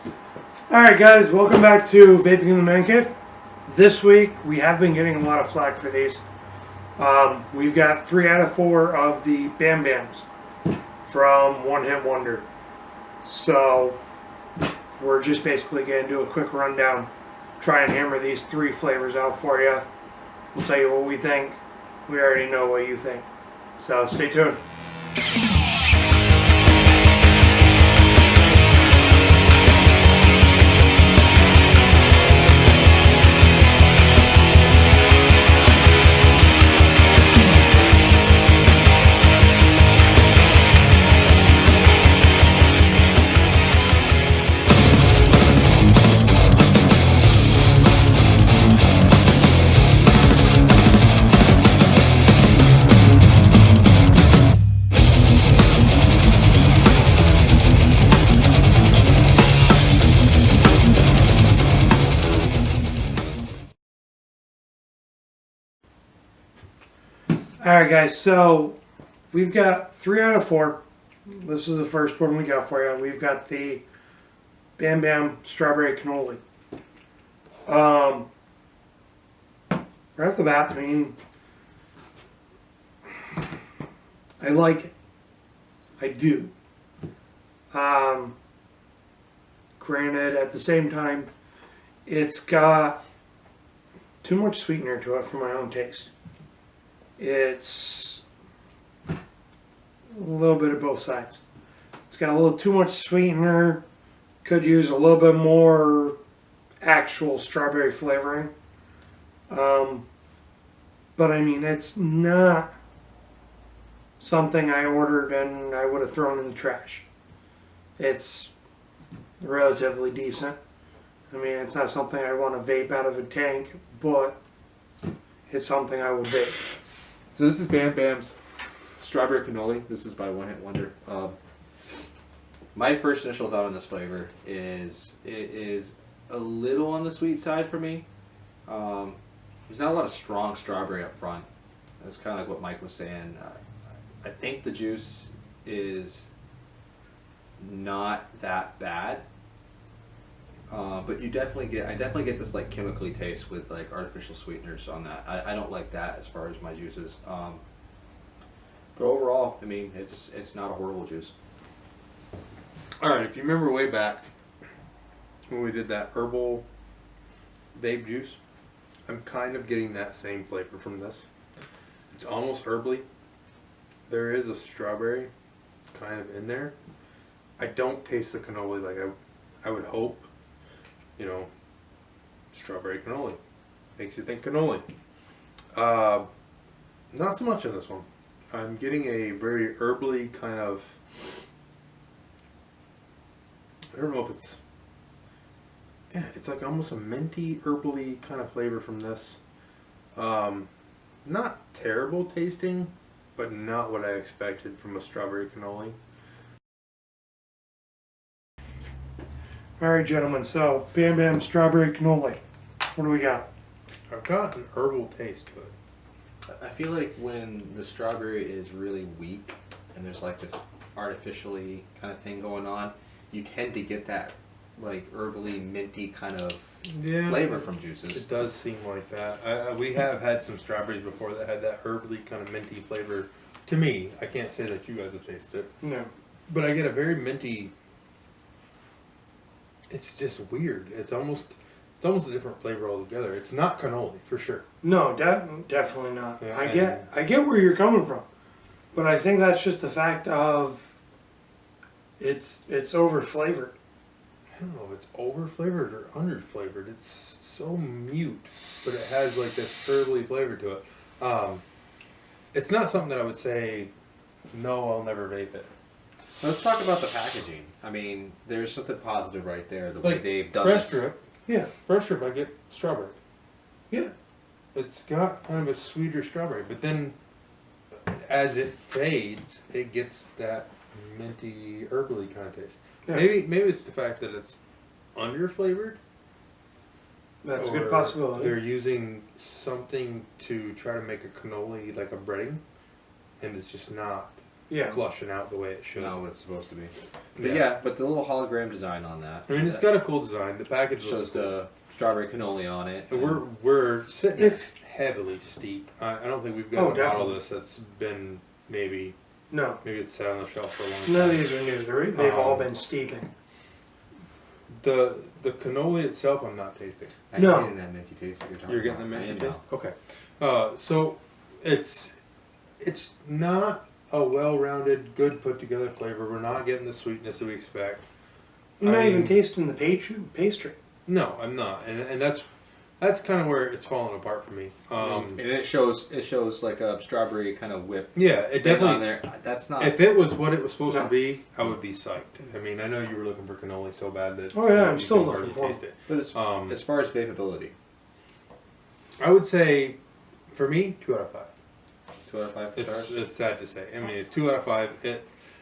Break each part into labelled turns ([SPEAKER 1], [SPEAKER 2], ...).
[SPEAKER 1] Alright guys, welcome back to Vaping in the Man Cave. This week we have been getting a lot of flack for these. We've got 3 out of 4 of the Bambams from One Hit Wonder. So we're just basically going to do a quick rundown, try and hammer these 3 flavors out for you. We'll tell you what we think. We already know what you think. So stay tuned. Alright guys, so we've got 3 out of 4. This is the first one we got for you. We've got the Bambam Strawberry Cannoli. Right off the bat, I mean, I like it. I do. Granted, at the same time, it's got too much sweetener to it for my own taste. It's a little bit of both sides. It's got a little too much sweetener. Could use a little bit more actual strawberry flavoring. But I mean, it's not something I ordered and I would have thrown in the trash. It's relatively decent. I mean, it's not something I want to vape out of a tank, but it's something I would vape.
[SPEAKER 2] So this is Bambam's Strawberry Cannoli. This is by One Hit Wonder.
[SPEAKER 3] My first initial thought on this flavor is it is a little on the sweet side for me. There's not a lot of strong strawberry up front. That's kind of like what Mike was saying. I think the juice is not that bad, but I definitely get this like chemically taste with like artificial sweeteners on that. I don't like that as far as my juices. But overall, I mean, it's not a horrible juice.
[SPEAKER 4] Alright, if you remember way back when we did that herbal vape juice, I'm kind of getting that same flavor from this. It's almost herbally. There is a strawberry kind of in there. I don't taste the cannoli like I would hope. You know, strawberry cannoli. Makes you think cannoli. Not so much in this one. I'm getting a very herbally kind of, I don't know if it's, yeah, it's like almost a minty, herbally kind of flavor from this. Not terrible tasting, but not what I expected from a strawberry cannoli.
[SPEAKER 1] Alright gentlemen, so Bambam Strawberry Cannoli. What do we got?
[SPEAKER 4] I've got an herbal taste to it.
[SPEAKER 3] I feel like when the strawberry is really weak and there's like this artificially kind of thing going on, you tend to get that like herbally minty kind of flavor from juices.
[SPEAKER 4] It does seem like that. We have had some strawberries before that had that herbally kind of minty flavor. To me, I can't say that you guys have tasted it.
[SPEAKER 1] No.
[SPEAKER 4] But I get a very minty. It's just weird. It's almost a different flavor altogether. It's not cannoli for sure.
[SPEAKER 1] No, definitely not.
[SPEAKER 4] Yeah,
[SPEAKER 1] I get where you're coming from, but I think that's just the fact of it's over flavored.
[SPEAKER 4] I don't know if it's over flavored or under flavored. It's so mute, but it has like this herbally flavor to it. It's not something that I would say, no, I'll never vape it.
[SPEAKER 3] Let's talk about the packaging. I mean, there's something positive right there. The way
[SPEAKER 4] Like
[SPEAKER 3] they've done
[SPEAKER 4] fresh
[SPEAKER 3] this.
[SPEAKER 4] drip. Yeah, fresh drip. I get strawberry.
[SPEAKER 1] Yeah.
[SPEAKER 4] It's got kind of a sweeter strawberry, but then as it fades, it gets that minty, herbally kind of taste.
[SPEAKER 1] Yeah.
[SPEAKER 4] Maybe it's the fact that it's under flavored.
[SPEAKER 1] That's a good possibility.
[SPEAKER 4] They're using something to try to make a cannoli like a breading, and it's just not
[SPEAKER 1] Yeah.
[SPEAKER 4] flushing out the way it should.
[SPEAKER 3] Not what it's supposed to be. But yeah, but the little hologram design on that.
[SPEAKER 4] I mean, it's got a cool design. The package
[SPEAKER 3] shows
[SPEAKER 4] looks cool.
[SPEAKER 3] the strawberry cannoli on it.
[SPEAKER 4] And we're sitting at heavily steep. I don't think we've got a bottle
[SPEAKER 1] definitely.
[SPEAKER 4] of this that's been maybe
[SPEAKER 1] No,
[SPEAKER 4] it's sat on the shelf for a long time.
[SPEAKER 1] none of these are new. They've all
[SPEAKER 4] Um,
[SPEAKER 1] been steeping.
[SPEAKER 4] The cannoli itself, I'm not tasting.
[SPEAKER 3] I'm
[SPEAKER 1] No.
[SPEAKER 3] getting that minty taste that you're talking
[SPEAKER 4] You're getting the
[SPEAKER 3] about.
[SPEAKER 4] minty
[SPEAKER 3] I am
[SPEAKER 4] taste. Okay, so it's not a well-rounded, good put-together flavor. We're not getting the sweetness that we expect.
[SPEAKER 1] You're not
[SPEAKER 4] I
[SPEAKER 1] even
[SPEAKER 4] mean-
[SPEAKER 1] tasting the pastry.
[SPEAKER 4] No, I'm not, and that's kind of where it's falling apart for me.
[SPEAKER 3] And it shows like a strawberry kind of whip
[SPEAKER 4] Yeah, it
[SPEAKER 3] thing
[SPEAKER 4] definitely.
[SPEAKER 3] on there. That's not.
[SPEAKER 4] If it was what it was supposed
[SPEAKER 1] No.
[SPEAKER 4] to be, I would be psyched. I mean, I know you were looking for cannoli so bad that.
[SPEAKER 1] Oh, yeah, I'm
[SPEAKER 4] you
[SPEAKER 1] still
[SPEAKER 4] can
[SPEAKER 1] looking
[SPEAKER 4] hardly
[SPEAKER 1] for
[SPEAKER 4] taste it.
[SPEAKER 3] But as far as vapability,
[SPEAKER 4] I would say, for me, 2 out of 5.
[SPEAKER 3] 2 out of 5 stars.
[SPEAKER 4] It's sad to say. I mean, it's 2 out of 5.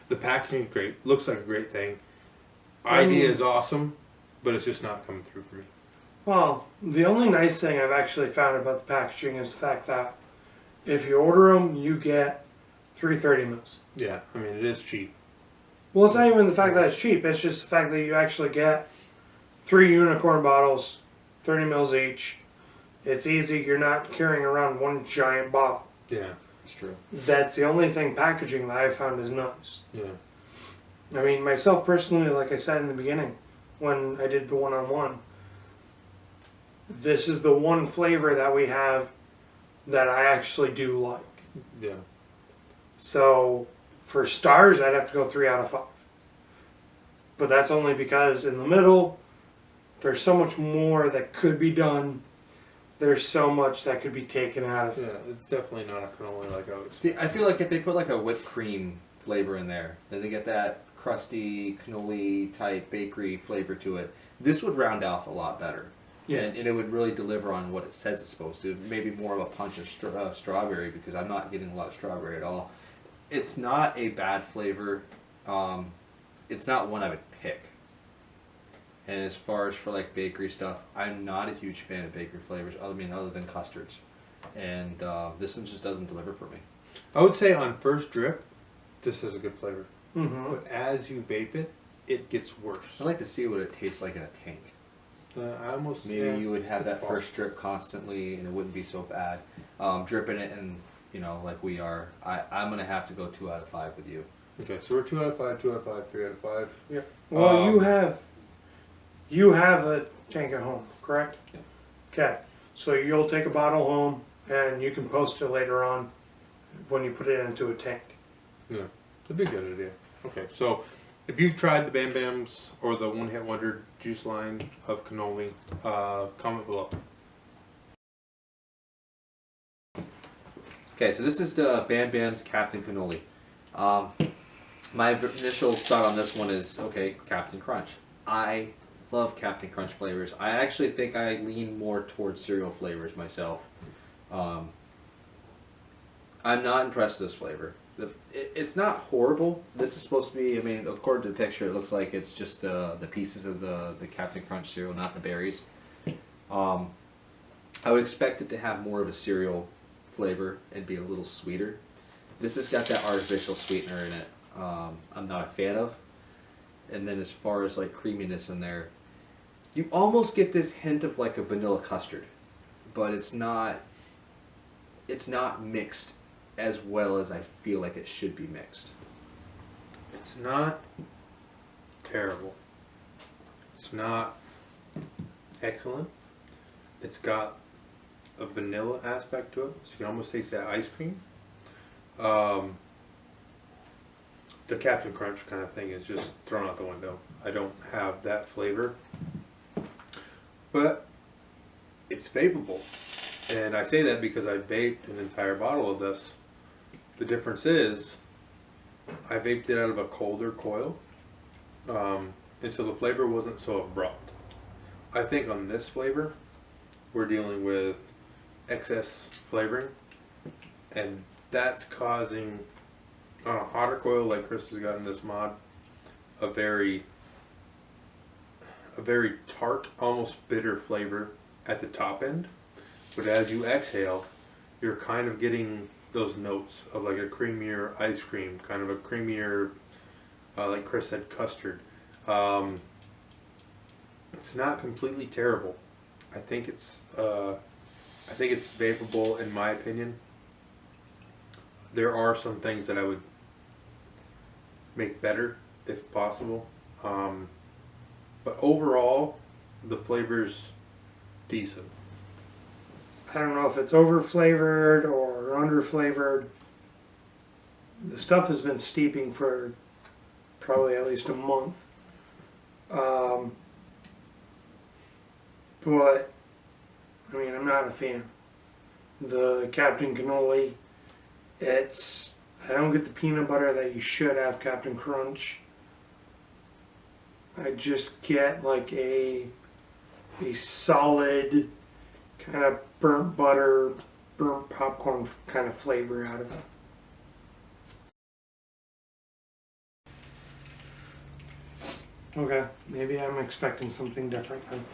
[SPEAKER 4] The packaging is great. Looks like a great thing. Idea is awesome, but it's just not coming through for me.
[SPEAKER 1] Well, the only nice thing I've actually found about the packaging is the fact that if you order them, you get 3 30 mils.
[SPEAKER 4] Yeah, I mean, it is cheap.
[SPEAKER 1] Well, it's not even the fact that it's cheap. It's just the fact that you actually get 3 unicorn bottles, 30 mils each. It's easy. You're not carrying around one giant bottle.
[SPEAKER 4] Yeah,
[SPEAKER 3] It's true.
[SPEAKER 1] That's the only thing packaging that I've found is nice.
[SPEAKER 4] yeah.
[SPEAKER 1] I mean, myself personally, like I said in the beginning, when I did the one-on-one, this is the one flavor that we have that I actually do like.
[SPEAKER 4] Yeah.
[SPEAKER 1] So for stars, I'd have to go 3 out of 5. But that's only because in the middle, there's so much more that could be done. There's so much that could be taken out of it.
[SPEAKER 4] Yeah, it's definitely not a cannoli like I would.
[SPEAKER 3] See, I feel like if they put like a whipped cream flavor in there, then they get that crusty cannoli type bakery flavor to it. This would round off a lot better.
[SPEAKER 1] Yeah.
[SPEAKER 3] And it would really deliver on what it says it's supposed to. Maybe more of a punch of strawberry, because I'm not getting a lot of strawberry at all. It's not a bad flavor. It's not one I would pick. And as far as for like bakery stuff, I'm not a huge fan of bakery flavors. Other than custards. And this one just doesn't deliver for me.
[SPEAKER 4] I would say on first drip, this is a good flavor.
[SPEAKER 1] Mm-hmm.
[SPEAKER 4] But as you vape it, it gets worse.
[SPEAKER 3] I'd like to see what it tastes like in a tank.
[SPEAKER 4] I almost
[SPEAKER 3] Maybe you would have
[SPEAKER 4] it's
[SPEAKER 3] that
[SPEAKER 4] possible.
[SPEAKER 3] first drip constantly, and it wouldn't be so bad. Dripping it, and like we are, I'm gonna have to go 2 out of 5 with you.
[SPEAKER 4] Okay, so we're 2 out of 5, 2 out of 5, 3 out of 5.
[SPEAKER 1] Yeah. Well,
[SPEAKER 4] Um,
[SPEAKER 1] you have a tank at home, correct?
[SPEAKER 3] Yeah.
[SPEAKER 1] Okay. So you'll take a bottle home, and you can post it later on when you put it into a tank.
[SPEAKER 4] Yeah, it'd be a good idea. Okay, so if you've tried the Bambams or the One Hit Wonder juice line of cannoli, comment below.
[SPEAKER 3] Okay, so this is the Bambam's Captain Cannoli. My initial thought on this one is, okay, Captain Crunch. I love Captain Crunch flavors. I actually think I lean more towards cereal flavors myself. I'm not impressed with this flavor. It's not horrible. This is supposed to be, according to the picture, it looks like it's just the pieces of the Captain Crunch cereal, not the berries. I would expect it to have more of a cereal flavor and be a little sweeter. This has got that artificial sweetener in it. I'm not a fan of. And then as far as like creaminess in there, you almost get this hint of like a vanilla custard, but it's not mixed as well as I feel like it should be mixed.
[SPEAKER 4] It's not terrible. It's not excellent. It's got a vanilla aspect to it, so you can almost taste that ice cream. The Captain Crunch kind of thing is just thrown out the window. I don't have that flavor, but it's vapeable, and I say that because I vaped an entire bottle of this. The difference is I vaped it out of a colder coil, and so the flavor wasn't so abrupt. I think on this flavor, we're dealing with excess flavoring, and that's causing, on a hotter coil like Chris has got in this mod, a very tart, almost bitter flavor at the top end. But as you exhale, you're kind of getting those notes of like a creamier ice cream, kind of a creamier, like Chris said, custard. It's not completely terrible. I think it's vapeable in my opinion. There are some things that I would make better if possible, but overall, the flavor's decent.
[SPEAKER 1] I don't know if it's over flavored or under flavored. The stuff has been steeping for probably at least a month. But, I mean, I'm not a fan. The Captain Cannoli, I don't get the peanut butter that you should have Captain Crunch. I just get like a solid kind of burnt butter, burnt popcorn kind of flavor out of it. Okay, maybe I'm expecting something different then.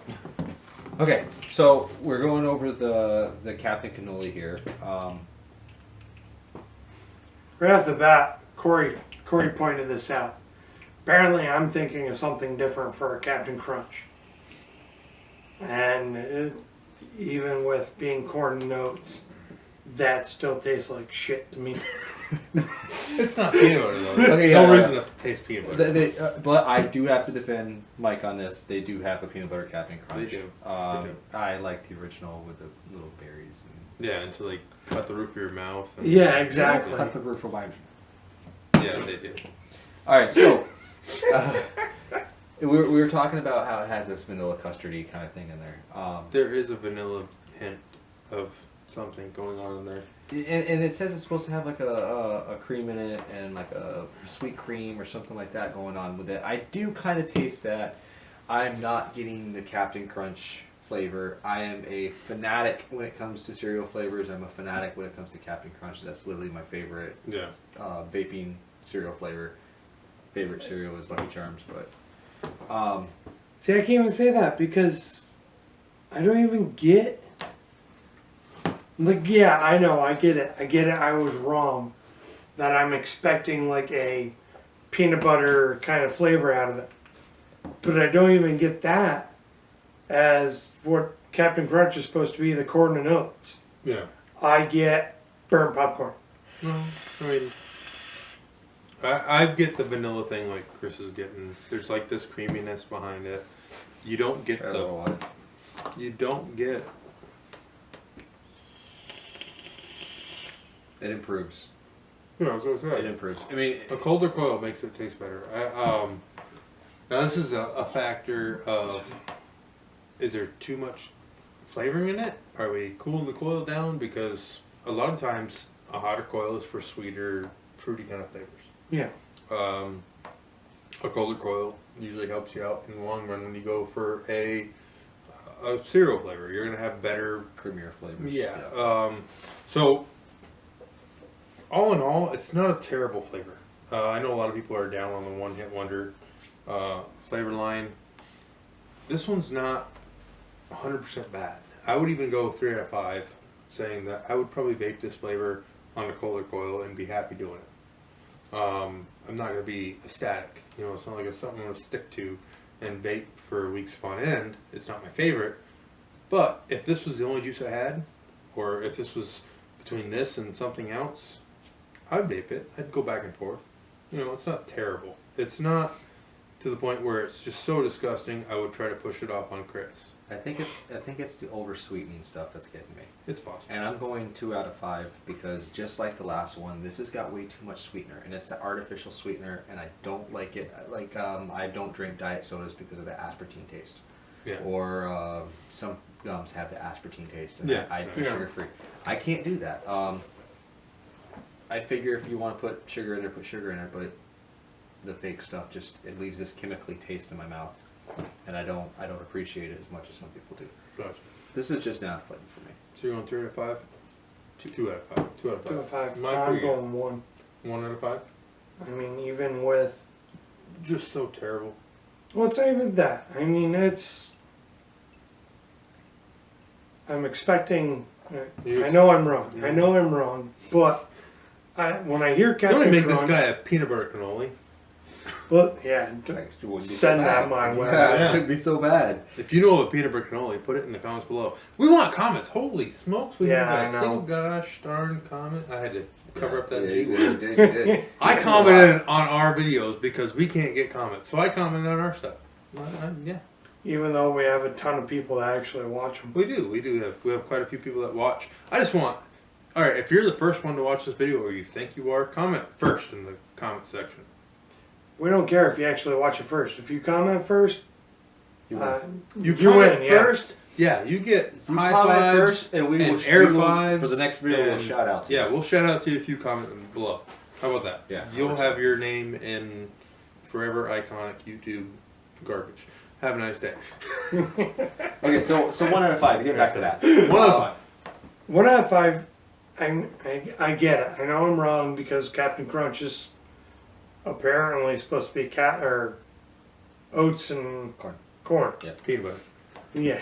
[SPEAKER 3] Okay, so we're going over the Captain Cannoli here.
[SPEAKER 1] Right off the bat, Corey pointed this out. Apparently, I'm thinking of something different for a Captain Crunch. And even with being corn notes, that still tastes like shit to me.
[SPEAKER 4] It's not peanut butter though.
[SPEAKER 3] Okay,
[SPEAKER 4] no
[SPEAKER 3] yeah,
[SPEAKER 4] reason to taste peanut butter.
[SPEAKER 3] But I do have to defend Mike on this. They do have a peanut butter Captain Crunch.
[SPEAKER 4] They do.
[SPEAKER 3] I like the original with the little berries.
[SPEAKER 4] Yeah, until they cut the roof of your mouth. And
[SPEAKER 1] Yeah, exactly.
[SPEAKER 3] Cut the roof of my.
[SPEAKER 4] Yeah, they do.
[SPEAKER 3] All right, so we were talking about how it has this vanilla custardy kind of thing in there.
[SPEAKER 4] There is a vanilla hint of something going on in there.
[SPEAKER 3] And it says it's supposed to have like a cream in it and like a sweet cream or something like that going on with it. I do kind of taste that. I'm not getting the Captain Crunch flavor. I am a fanatic when it comes to cereal flavors. I'm a fanatic when it comes to Captain Crunch. That's literally my favorite vaping cereal flavor. Favorite cereal is Lucky Charms, but
[SPEAKER 1] See, I can't even say that because I don't even get. Like, yeah, I know, I get it. I was wrong that I'm expecting like a peanut butter kind of flavor out of it. But I don't even get that as what Captain Crunch is supposed to be, the corn and oats.
[SPEAKER 4] Yeah.
[SPEAKER 1] I get burnt popcorn.
[SPEAKER 4] No, I mean, I get the vanilla thing like Chris is getting. There's like this creaminess behind it. You don't get You don't get.
[SPEAKER 3] it improves.
[SPEAKER 4] Yeah, so it's
[SPEAKER 3] It improves. I mean,
[SPEAKER 4] a colder coil makes it taste better. Now this is a factor of, is there too much flavoring in it? Are we cooling the coil down? Because a lot of times a hotter coil is for sweeter, fruity kind of flavors.
[SPEAKER 1] Yeah.
[SPEAKER 4] A colder coil usually helps you out in the long run when you go for a cereal flavor. You're gonna have better,
[SPEAKER 3] creamier flavors.
[SPEAKER 4] yeah. So all in all, it's not a terrible flavor. I know a lot of people are down on the one hit wonder flavor line. This one's not 100% bad. I would even go 3 out of 5, saying that I would probably vape this flavor on a colder coil and be happy doing it. I'm not gonna be ecstatic. You know, it's not like it's something I'm gonna stick to and vape for weeks upon end. It's not my favorite. But if this was the only juice I had, or if this was between this and something else, I'd vape it. I'd go back and forth. You know, it's not terrible. It's not to the point where it's just so disgusting I would try to push it off on Chris.
[SPEAKER 3] I think it's the over sweetening stuff that's getting me.
[SPEAKER 4] It's possible.
[SPEAKER 3] And I'm going 2 out of 5 because just like the last one, this has got way too much sweetener, and it's the artificial sweetener, and I don't like it. Like I don't drink diet sodas because of the aspartame taste.
[SPEAKER 4] Yeah.
[SPEAKER 3] Or some gums have the aspartame taste, and
[SPEAKER 4] Yeah.
[SPEAKER 3] I do sugar free. I can't do that. I figure if you want to put sugar in there, put sugar in there, but the fake stuff just it leaves this chemically taste in my mouth, and I don't appreciate it as much as some people do.
[SPEAKER 4] Gotcha.
[SPEAKER 3] This is just not fun for me.
[SPEAKER 4] So you're going 3 out of 5? 2 out of 5. 2 out of 5.
[SPEAKER 1] 2 out of 5.
[SPEAKER 4] Mike,
[SPEAKER 1] I'm
[SPEAKER 4] where you
[SPEAKER 1] going 1.
[SPEAKER 4] 1 out of 5?
[SPEAKER 1] I mean, even with.
[SPEAKER 4] Just so terrible.
[SPEAKER 1] Well, it's not even that. I mean, it's. I'm expecting. I know I'm wrong. I know I'm wrong. But when I hear Captain
[SPEAKER 4] Somebody make
[SPEAKER 1] Crunch,
[SPEAKER 4] this guy a peanut butter cannoli.
[SPEAKER 1] well, yeah,
[SPEAKER 3] Actually, it wouldn't be
[SPEAKER 1] send
[SPEAKER 3] so
[SPEAKER 1] that
[SPEAKER 3] bad.
[SPEAKER 1] my way.
[SPEAKER 3] Yeah,
[SPEAKER 4] Yeah.
[SPEAKER 3] it wouldn't be so bad.
[SPEAKER 4] If you know of a peanut butter cannoli, put it in the comments below. We want comments. Holy smokes, we
[SPEAKER 1] Yeah,
[SPEAKER 4] have
[SPEAKER 1] I
[SPEAKER 4] a
[SPEAKER 1] know.
[SPEAKER 4] single gosh darn comment. I had to cover up that
[SPEAKER 3] Yeah,
[SPEAKER 4] G
[SPEAKER 3] you
[SPEAKER 4] word.
[SPEAKER 3] did, you did.
[SPEAKER 4] I
[SPEAKER 3] It's
[SPEAKER 4] commented on our videos because we can't get comments, so I commented on our stuff. Yeah,
[SPEAKER 1] Even though we have a ton of people that actually watch them.
[SPEAKER 4] we have quite a few people that watch. I just want, all right, if you're the first one to watch this video or you think you are, comment first in the comment section.
[SPEAKER 1] We don't care if you actually watch it first. If you comment first,
[SPEAKER 3] You
[SPEAKER 1] you
[SPEAKER 4] comment
[SPEAKER 1] win. Yeah.
[SPEAKER 4] first. Yeah, you get
[SPEAKER 3] You
[SPEAKER 4] high
[SPEAKER 3] comment
[SPEAKER 4] fives
[SPEAKER 3] first, and we
[SPEAKER 4] and
[SPEAKER 3] will
[SPEAKER 4] air
[SPEAKER 3] we will-
[SPEAKER 4] fives
[SPEAKER 3] for the next video. We'll
[SPEAKER 4] and-
[SPEAKER 3] shout out to you.
[SPEAKER 4] Yeah, we'll shout out to you if you comment below. How about that?
[SPEAKER 3] Yeah,
[SPEAKER 4] You'll
[SPEAKER 3] 100%.
[SPEAKER 4] have your name in forever iconic YouTube garbage. Have a nice day.
[SPEAKER 3] Okay, so 1 out of 5. Get back to that.
[SPEAKER 4] 1 out of 5.
[SPEAKER 1] 1 out of 5. I get it. I know I'm wrong because Captain Crunch is apparently supposed to be cat or oats and corn.
[SPEAKER 4] Peanut butter.
[SPEAKER 1] Yeah.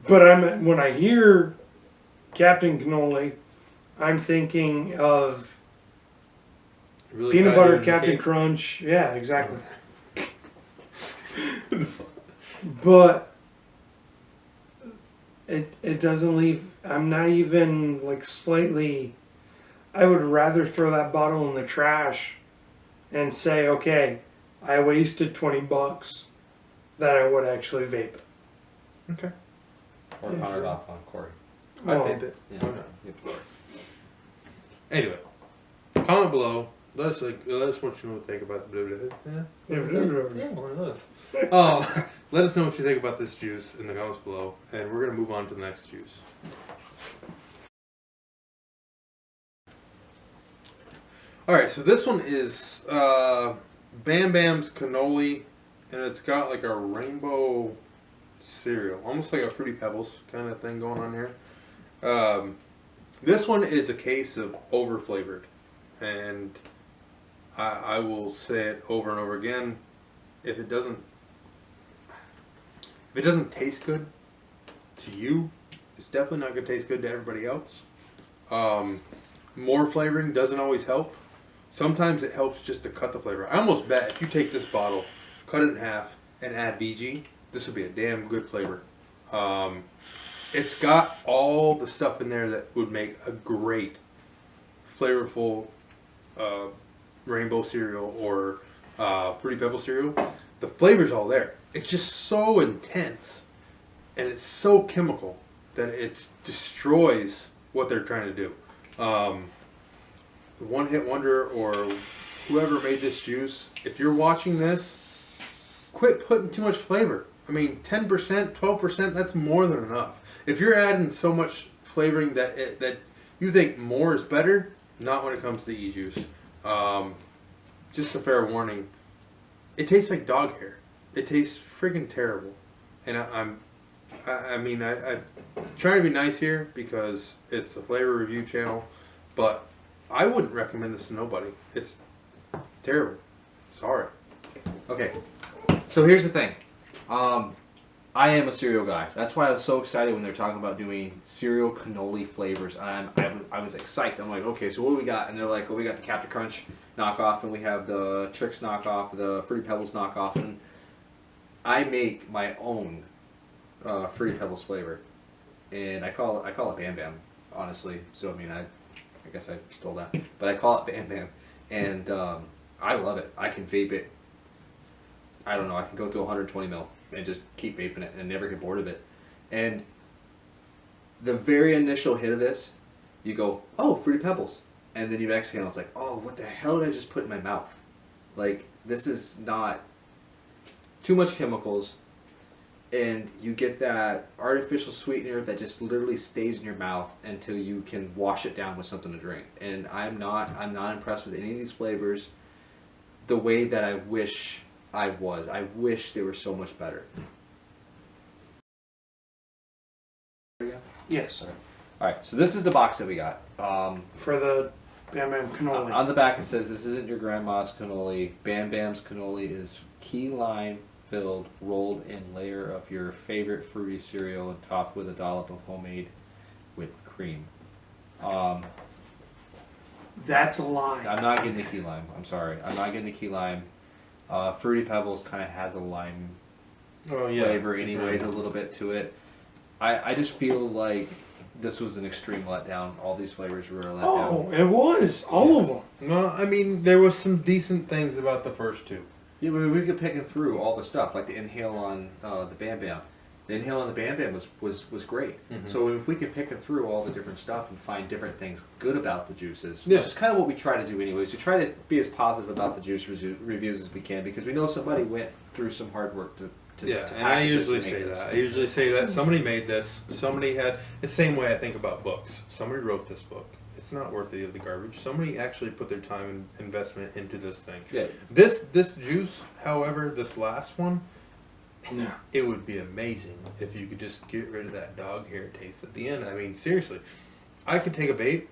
[SPEAKER 1] But when I hear Captain Cannoli, I'm thinking of
[SPEAKER 4] Really
[SPEAKER 1] peanut
[SPEAKER 4] tied
[SPEAKER 1] butter
[SPEAKER 4] in the
[SPEAKER 1] Captain
[SPEAKER 4] cake.
[SPEAKER 1] Crunch. Yeah, exactly. But it doesn't leave. I'm not even like slightly. I would rather throw that bottle in the trash and say, okay, I wasted $20 than I would actually vape it.
[SPEAKER 4] Okay.
[SPEAKER 3] Or
[SPEAKER 1] Yeah,
[SPEAKER 3] count it
[SPEAKER 1] sure.
[SPEAKER 3] off on Corey.
[SPEAKER 4] I
[SPEAKER 1] Oh.
[SPEAKER 4] vape it.
[SPEAKER 3] Yeah.
[SPEAKER 4] Why not? Anyway, comment below. Let us what you know what you think about the yeah, one of those. Let us know what you think about this juice in the comments below, and we're gonna move on to the next juice. All right, so this one is Bambam's Cannoli, and it's got like a rainbow cereal, almost like a Fruity Pebbles kind of thing going on here. This one is a case of over flavored, and I will say it over and over again. If it doesn't taste good to you, it's definitely not going to taste good to everybody else. More flavoring doesn't always help. Sometimes it helps just to cut the flavor. I almost bet if you take this bottle, cut it in half, and add VG, this would be a damn good flavor. It's got all the stuff in there that would make a great, flavorful rainbow cereal or Fruity Pebble cereal. The flavor's all there. It's just so intense, and it's so chemical that it destroys what they're trying to do. One Hit Wonder or whoever made this juice, if you're watching this, quit putting too much flavor. I mean, 10%, 12%, that's more than enough. If you're adding so much flavoring that you think more is better, not when it comes to E-Jjuice. Just a fair warning. It tastes like dog hair. It tastes friggin' terrible. And I'm trying to be nice here because it's a flavor review channel, but I wouldn't recommend this to nobody. It's terrible. Sorry.
[SPEAKER 3] Okay, so here's the thing. I am a cereal guy. That's why I was so excited when they're talking about doing cereal cannoli flavors. I was excited. I'm like, okay, so what do we got? And they're like, well, we got the Captain Crunch knockoff, and we have the Trix knockoff, the Fruity Pebbles knockoff, and I make my own Fruity Pebbles flavor, and I call it Bambam, honestly. So I mean, I guess I stole that, but I call it Bambam, and I love it. I can vape it. I don't know. I can go through 120 mil and just keep vaping it and never get bored of it. And the very initial hit of this, you go, oh, Fruity Pebbles. And then you exhale, and it's like, oh, what the hell did I just put in my mouth? Like, this is not too much chemicals. And you get that artificial sweetener that just literally stays in your mouth until you can wash it down with something to drink. And I'm not impressed with any of these flavors the way that I wish I was. I wish they were so much better.
[SPEAKER 1] Yes.
[SPEAKER 3] Alright, so this is the box that we got.
[SPEAKER 1] For the Bam Bam Cannoli.
[SPEAKER 3] On the back it says, this isn't your grandma's cannoli. Bam Bam's cannoli is key lime filled, rolled in layer of your favorite fruity cereal and topped with a dollop of homemade whipped cream.
[SPEAKER 1] That's a lie.
[SPEAKER 3] I'm not getting the key lime. I'm sorry. I'm not getting the key lime. Fruity Pebbles kind of has a lime flavor anyways, a little bit to it. I just feel like this was an extreme letdown. All these flavors were a letdown.
[SPEAKER 1] Oh, it was. All of them.
[SPEAKER 4] No, I mean, there was some decent things about the first two.
[SPEAKER 3] Yeah, but we could picking through all the stuff, like the Inhale on the Bambam. The Inhale on the Bambam was great. So if we could pick through all the different stuff and find different things good about the juices, which is kind of what we try to do anyways. We try to be as positive about the juice reviews as we can, because we know somebody went through some hard work to
[SPEAKER 4] and I usually say that. I usually say that somebody made this. Somebody had the same way I think about books. Somebody wrote this book. It's not worthy of the garbage. Somebody actually put their time and investment into this thing.
[SPEAKER 3] Yeah.
[SPEAKER 4] This juice, however, this last one,
[SPEAKER 1] Yeah.
[SPEAKER 4] it would be amazing if you could just get rid of that dog hair taste at the end. I mean, seriously, I could take a vape,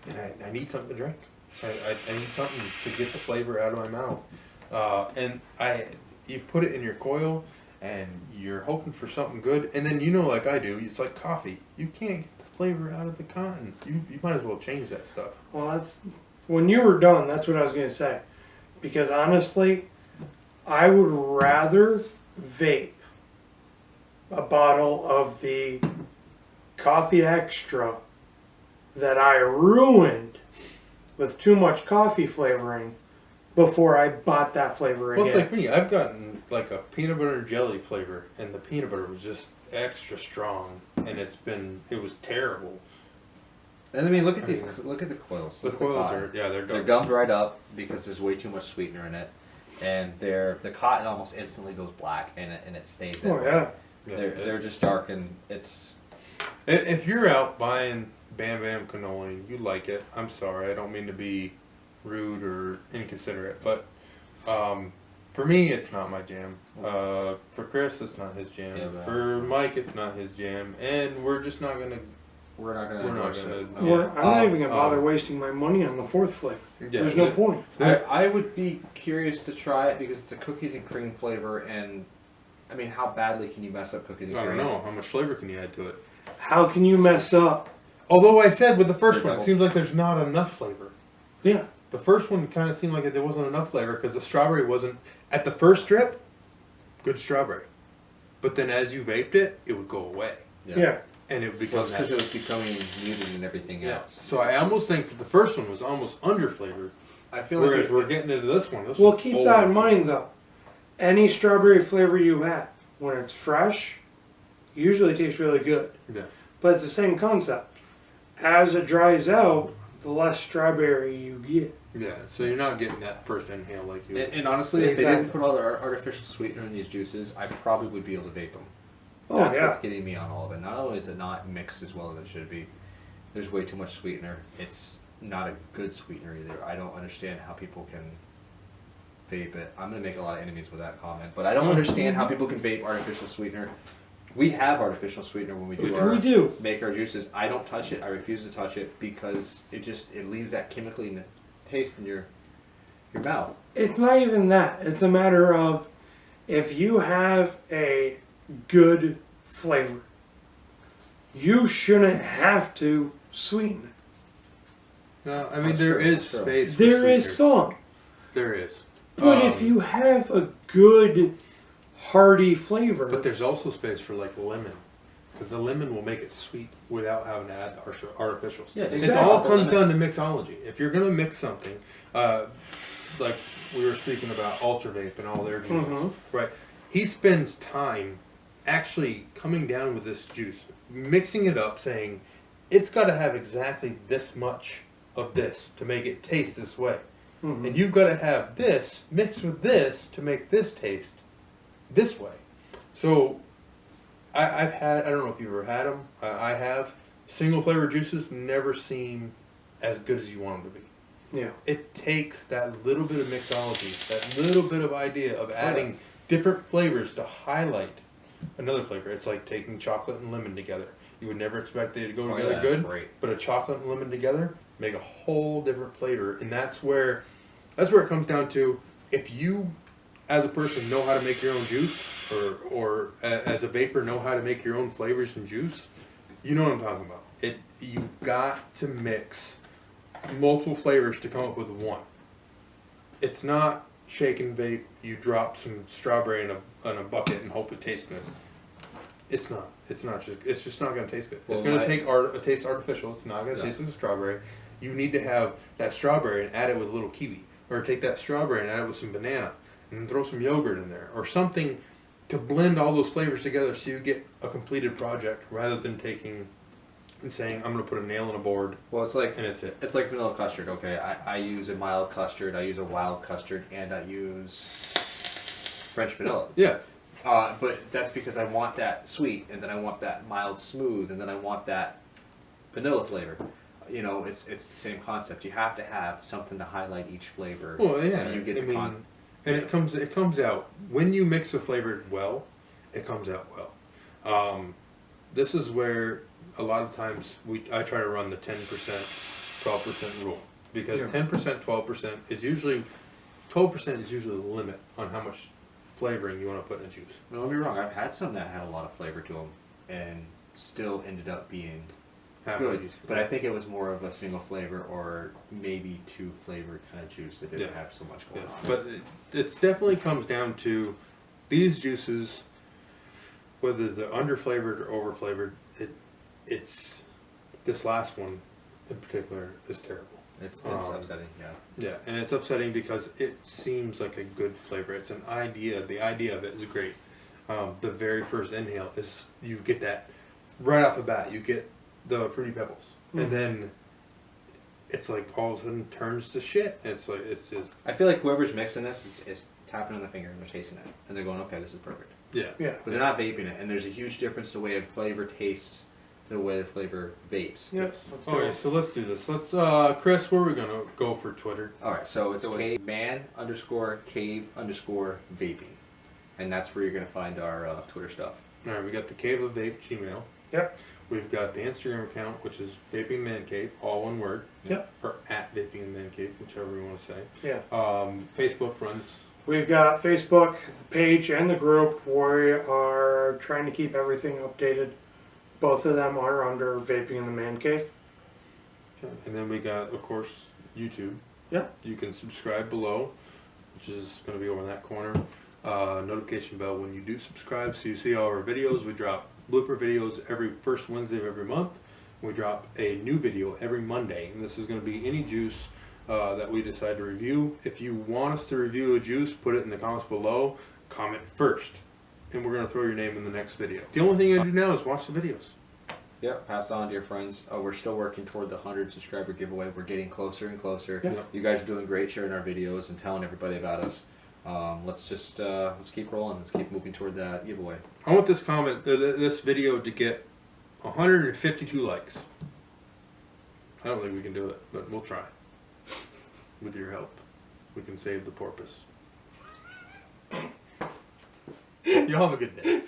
[SPEAKER 4] and I need something to drink. I need something to get the flavor out of my mouth. And you put it in your coil, and you're hoping for something good, and then like I do, it's like coffee. You can't get the flavor out of the cotton. You might as well change that stuff.
[SPEAKER 1] Well, that's when you were done. That's what I was going to say, because honestly, I would rather vape a bottle of the coffee extra that I ruined with too much coffee flavoring before I bought that flavor again.
[SPEAKER 4] Well, it's like me. I've gotten like a peanut butter and jelly flavor, and the peanut butter was just extra strong, and it was terrible.
[SPEAKER 3] And I mean, look at these. Look at the coils.
[SPEAKER 4] The coils are they're
[SPEAKER 3] They're gummed right up because there's way too much sweetener in it, and the cotton almost instantly goes black, and it stays that way.
[SPEAKER 1] yeah.
[SPEAKER 3] They're just dark, and it's.
[SPEAKER 4] If you're out buying Bambam Cannoli and you like it, I'm sorry. I don't mean to be rude or inconsiderate, but for me, it's not my jam. For Chris, it's not his jam.
[SPEAKER 3] Yeah,
[SPEAKER 4] for Mike, it's not his jam, and we're just not gonna.
[SPEAKER 3] We're not gonna.
[SPEAKER 4] We're not
[SPEAKER 3] endorse
[SPEAKER 4] gonna-
[SPEAKER 3] it.
[SPEAKER 1] I'm not even going to bother wasting my money on the fourth flavor. There's no point.
[SPEAKER 3] I would be curious to try it because it's a cookies and cream flavor, and I mean, how badly can you mess up cookies and
[SPEAKER 4] I
[SPEAKER 3] cream?
[SPEAKER 4] don't know how much flavor can you add to it.
[SPEAKER 1] How can you mess up?
[SPEAKER 4] Although I said with the first
[SPEAKER 3] They're
[SPEAKER 4] one, it
[SPEAKER 3] doubles.
[SPEAKER 4] seems like there's not enough flavor.
[SPEAKER 1] Yeah.
[SPEAKER 4] The first one kind of seemed like there wasn't enough flavor because the strawberry wasn't at the first drip. Good strawberry, but then as you vaped it, it would go away,
[SPEAKER 1] Yeah.
[SPEAKER 4] and it would
[SPEAKER 3] Well,
[SPEAKER 4] become
[SPEAKER 3] it's because it was becoming muted and everything else.
[SPEAKER 4] So I almost think that the first one was almost under flavored,
[SPEAKER 3] I feel
[SPEAKER 4] whereas
[SPEAKER 3] like
[SPEAKER 4] we're getting into this one. This
[SPEAKER 1] Well,
[SPEAKER 4] one's
[SPEAKER 1] keep
[SPEAKER 4] over.
[SPEAKER 1] that in mind, though. Any strawberry flavor you have, when it's fresh, usually tastes really good.
[SPEAKER 4] Yeah.
[SPEAKER 1] But it's the same concept. As it dries out, the less strawberry you get.
[SPEAKER 4] Yeah, so you're not getting that first inhale like you.
[SPEAKER 3] And honestly, if they
[SPEAKER 1] Exactly.
[SPEAKER 3] didn't put all the artificial sweetener in these juices, I probably would be able to vape them.
[SPEAKER 1] Oh,
[SPEAKER 3] That's
[SPEAKER 1] yeah.
[SPEAKER 3] what's getting me on all of it. Not only is it not mixed as well as it should be, there's way too much sweetener. It's not a good sweetener either. I don't understand how people can vape it. I'm going to make a lot of enemies with that comment, but I don't understand how people can vape artificial sweetener. We have artificial sweetener when we do make our juices. I don't touch it. I refuse to touch it because it leaves that chemically taste in your mouth.
[SPEAKER 1] It's not even that. It's a matter of if you have a good flavor, you shouldn't have to sweeten it.
[SPEAKER 4] No, I mean
[SPEAKER 3] That's
[SPEAKER 4] there
[SPEAKER 3] true,
[SPEAKER 4] is
[SPEAKER 3] that's true.
[SPEAKER 4] space. For
[SPEAKER 1] There is
[SPEAKER 4] sweetener.
[SPEAKER 1] some.
[SPEAKER 4] There is.
[SPEAKER 1] But if you have a good, hearty flavor,
[SPEAKER 4] But there's also space for like lemon, because the lemon will make it sweet without having to add the artificials.
[SPEAKER 3] Yeah,
[SPEAKER 4] It
[SPEAKER 3] exactly.
[SPEAKER 4] all comes down to mixology. If you're gonna mix something, like we were speaking about Ultra Vape and all their juices,
[SPEAKER 1] Mhm.
[SPEAKER 4] right? He spends time actually coming down with this juice, mixing it up, saying it's got to have exactly this much of this to make it taste this way.
[SPEAKER 1] Mhm.
[SPEAKER 4] And you've got to have this mixed with this to make this taste this way. So I've had, I don't know if you've ever had them, I have. Single flavor juices never seem as good as you want them to be.
[SPEAKER 1] yeah.
[SPEAKER 4] It takes that little bit of mixology, that little bit of idea of adding different flavors to highlight another flavor. It's like taking chocolate and lemon together. You would never expect they to go together
[SPEAKER 3] that's
[SPEAKER 4] good,
[SPEAKER 3] great.
[SPEAKER 4] but a chocolate and lemon together make a whole different flavor, and that's where it comes down to. If you, as a person, know how to make your own juice, or as a vapor know how to make your own flavors and juice, you know what I'm talking about. You've got to mix multiple flavors to come up with one. It's not shake and vape. You drop some strawberry in a bucket and hope it tastes good. It's not. It's just not going to taste good. It's going to taste artificial. It's not going to taste like the strawberry. You need to have that strawberry and add it with a little kiwi, or take that strawberry and add it with some banana, and then throw some yogurt in there, or something to blend all those flavors together so you get a completed project, rather than taking and saying, I'm going to put a nail in a board.
[SPEAKER 3] Well, it's like,
[SPEAKER 4] and it's it.
[SPEAKER 3] It's like vanilla custard. Okay, I use a mild custard, I use a wild custard, and I use French vanilla.
[SPEAKER 4] Yeah.
[SPEAKER 3] But that's because I want that sweet, and then I want that mild smooth, and then I want that vanilla flavor. You know, it's the same concept. You have to have something to highlight each flavor.
[SPEAKER 4] Well, yeah.
[SPEAKER 3] So you get
[SPEAKER 4] and it comes out when you mix the flavor well. It comes out well. This is where a lot of times I try to run the 10%, 12% rule, because 10%, 12% is usually 12% is usually the limit on how much flavoring you want to put in a juice.
[SPEAKER 3] Don't get me wrong. I've had some that had a lot of flavor to them, and still ended up being good. But I think it was more of a single flavor or maybe two flavor kind of juice that didn't have so much going on.
[SPEAKER 4] But it definitely comes down to these juices, whether they're underflavored or overflavored. It's this last one in particular is terrible.
[SPEAKER 3] It's upsetting, yeah.
[SPEAKER 4] Yeah, and it's upsetting because it seems like a good flavor. It's an idea. The idea of it is great. The very first inhale is you get that right off the bat. You get the Fruity Pebbles, and then it's like all of a sudden turns to shit. It's like it's just.
[SPEAKER 3] I feel like whoever's mixing this is tapping on the finger and they're tasting it, and they're going, "Okay, this is perfect."
[SPEAKER 4] Yeah.
[SPEAKER 1] Yeah.
[SPEAKER 3] But they're not vaping it, and there's a huge difference the way a flavor tastes to the way the flavor vapes.
[SPEAKER 1] Yes.
[SPEAKER 4] Okay, so let's do this. Let's, Chris, where are we gonna go for Twitter?
[SPEAKER 3] All right, so it's man_cave_vaping, and that's where you're gonna find our Twitter stuff.
[SPEAKER 4] All right, we got the Cave of Vape Gmail.
[SPEAKER 1] Yep.
[SPEAKER 4] We've got the Instagram account, which is Vaping Man Cave, all one word.
[SPEAKER 1] Yep.
[SPEAKER 4] Or at Vaping Man Cave, whichever you want to say.
[SPEAKER 1] Yeah.
[SPEAKER 4] Facebook runs.
[SPEAKER 1] We've got Facebook page and the group. We are trying to keep everything updated. Both of them are under Vaping in the Man Cave.
[SPEAKER 4] Okay. And then we got, of course, YouTube.
[SPEAKER 1] Yep.
[SPEAKER 4] You can subscribe below, which is going to be over in that corner. Notification bell when you do subscribe, so you see all our videos. We drop blooper videos every first Wednesday of every month. We drop a new video every Monday, and this is going to be any juice that we decide to review. If you want us to review a juice, put it in the comments below. Comment first, and we're going to throw your name in the next video. The only thing you gotta do now is watch the videos.
[SPEAKER 3] Yeah, pass it on to your friends. We're still working toward the 100 subscriber giveaway. We're getting closer and closer.
[SPEAKER 1] Yeah.
[SPEAKER 3] You guys are doing great sharing our videos and telling everybody about us. Let's keep rolling. Let's keep moving toward that giveaway.
[SPEAKER 4] I want this this video to get 152 likes. I don't think we can do it, but we'll try. With your help, we can save the porpoise. Y'all have a good day.